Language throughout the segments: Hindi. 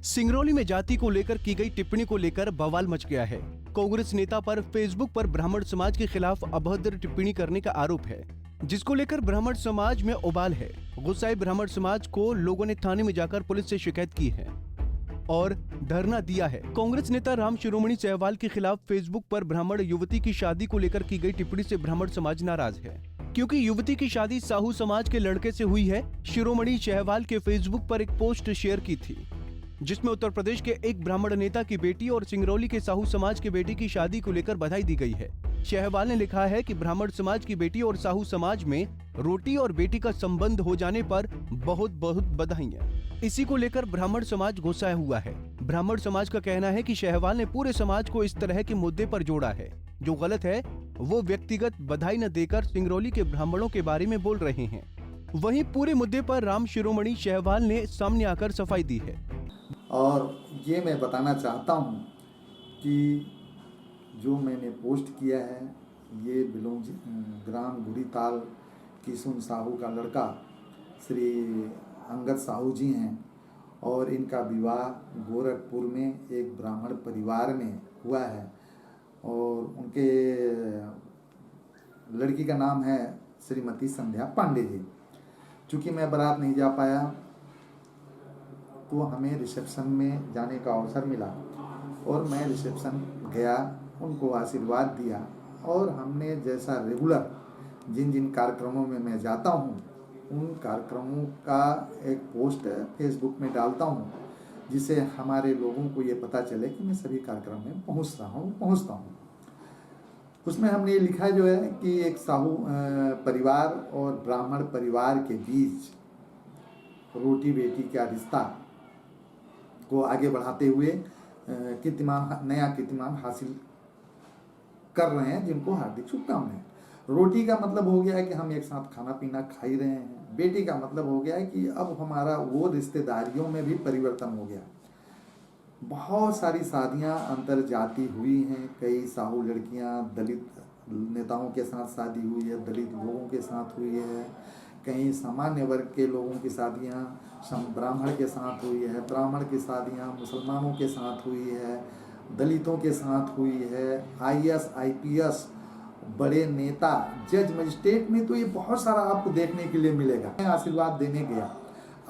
सिंगरौली में जाति को लेकर की गई टिप्पणी को लेकर बवाल मच गया है। कांग्रेस नेता पर फेसबुक पर ब्राह्मण समाज के खिलाफ अभद्र टिप्पणी करने का आरोप है, जिसको लेकर ब्राह्मण समाज में उबाल है। गुस्साए ब्राह्मण समाज को लोगों ने थाने में जाकर पुलिस से शिकायत की है और धरना दिया है। कांग्रेस नेता राम शिरोमणि सहवाल के खिलाफ फेसबुक पर ब्राह्मण युवती की शादी को लेकर की गई टिप्पणी से ब्राह्मण समाज नाराज है, क्योंकि युवती की शादी साहू समाज के लड़के से हुई है। शिरोमणि सहवाल के फेसबुक पर एक पोस्ट शेयर की थी, जिसमें उत्तर प्रदेश के एक ब्राह्मण नेता की बेटी और सिंगरौली के साहू समाज के बेटी की शादी को लेकर बधाई दी गई है। सहवाल ने लिखा है कि ब्राह्मण समाज की बेटी और साहू समाज में रोटी और बेटी का संबंध हो जाने पर बहुत बहुत बधाइयां। इसी को लेकर ब्राह्मण समाज गुस्साया हुआ है। ब्राह्मण समाज का कहना है कि सहवाल ने पूरे समाज को इस तरह के मुद्दे पर जोड़ा है जो गलत है। वो व्यक्तिगत बधाई न देकर सिंगरौली के ब्राह्मणों के बारे में बोल रहे हैं। वहीं पूरे मुद्दे पर राम शिरोमणि सहवाल ने सामने आकर सफाई दी है। और ये मैं बताना चाहता हूँ कि जो मैंने पोस्ट किया है ये बिलोंग ग्राम गुड़ीताल किशुन साहू का लड़का श्री अंगद साहू जी हैं और इनका विवाह गोरखपुर में एक ब्राह्मण परिवार में हुआ है और उनके लड़की का नाम है श्रीमती संध्या पांडे जी। चूँकि मैं बारात नहीं जा पाया तो हमें रिसेप्शन में जाने का अवसर मिला और मैं रिसेप्शन गया, उनको आशीर्वाद दिया और हमने जैसा रेगुलर जिन जिन कार्यक्रमों में मैं जाता हूँ उन कार्यक्रमों का एक पोस्ट फेसबुक में डालता हूँ, जिससे हमारे लोगों को ये पता चले कि मैं सभी कार्यक्रम में पहुँचता हूँ। उसमें हमने ये लिखा जो है कि एक साहू परिवार और ब्राह्मण परिवार के बीच रोटी बेटी का रिश्ता को आगे बढ़ाते हुए नया कीर्तिमान हासिल कर रहे हैं, जिनको हार्दिक शुभकामनाएं। रोटी का मतलब हो गया है कि हम एक साथ खाना पीना खा ही रहे हैं। बेटी का मतलब हो गया है कि अब हमारा वो रिश्तेदारियों में भी परिवर्तन हो गया। बहुत सारी शादियां अंतर जाति हुई हैं। कई साहू लड़कियां दलित नेताओं के साथ शादी हुई है, दलित लोगों के साथ हुई है। कहीं सामान्य वर्ग के लोगों की शादियां ब्राह्मण के साथ हुई है, ब्राह्मण की शादियां मुसलमानों के साथ हुई है, दलितों के साथ हुई है। IAS IPS बड़े नेता जज मजिस्ट्रेट में तो ये बहुत सारा आपको देखने के लिए मिलेगा। मैं आशीर्वाद देने गया,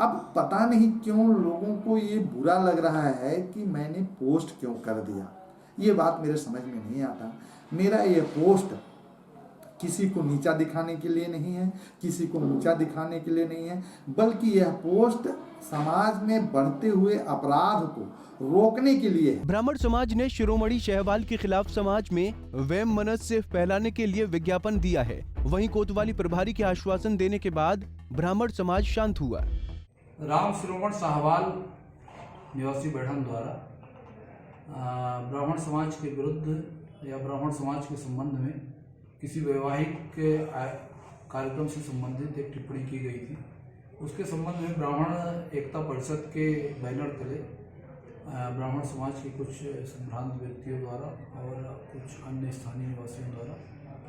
अब पता नहीं क्यों लोगों को ये बुरा लग रहा है कि मैंने पोस्ट क्यों कर दिया। ये बात मेरे समझ में नहीं आता। मेरा ये पोस्ट किसी को नीचा दिखाने के लिए नहीं है, किसी को ऊंचा दिखाने के लिए नहीं है, बल्कि यह पोस्ट समाज में बढ़ते हुए अपराध को रोकने के लिए है। ब्राह्मण समाज ने शिरोमणि सहवाल के खिलाफ समाज में वहम मनस्य फैलाने के लिए विज्ञापन दिया है। वहीं कोतवाली प्रभारी के आश्वासन देने के बाद ब्राह्मण समाज शांत हुआ। राम शिरोमणि सहवाल निवासी बढ़न द्वारा ब्राह्मण समाज के विरुद्ध या ब्राह्मण समाज के संबंध में किसी वैवाहिक कार्यक्रम से संबंधित एक टिप्पणी की गई थी। उसके संबंध में ब्राह्मण एकता परिषद के बैनर तले ब्राह्मण समाज के कुछ संभ्रांत व्यक्तियों द्वारा और कुछ अन्य स्थानीय निवासियों द्वारा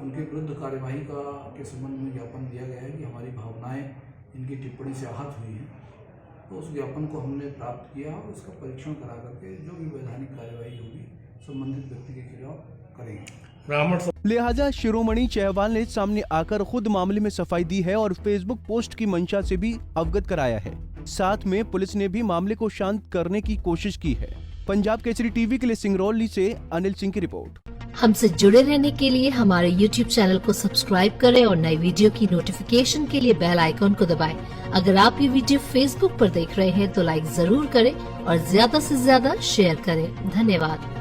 उनके विरुद्ध कार्यवाही के संबंध में ज्ञापन दिया गया है कि हमारी भावनाएं इनकी टिप्पणी से आहत हुई हैं। तो उस ज्ञापन को हमने प्राप्त किया और उसका परीक्षण करा करके जो भी वैधानिक कार्यवाही होगी संबंधित व्यक्ति के खिलाफ करेंगे। लिहाजा शिरोमणि सहवाल ने सामने आकर खुद मामले में सफाई दी है और फेसबुक पोस्ट की मंशा से भी अवगत कराया है। साथ में पुलिस ने भी मामले को शांत करने की कोशिश की है। पंजाब केसरी टीवी के लिए सिंगरौली से अनिल सिंह की रिपोर्ट। हमसे जुड़े रहने के लिए हमारे YouTube चैनल को सब्सक्राइब करें और नई वीडियो की नोटिफिकेशन के लिए बेल आइकॉन को दबाएं। अगर आप ये वीडियो Facebook पर देख रहे हैं तो लाइक जरूर करें और ज्यादा से ज्यादा शेयर करें। धन्यवाद।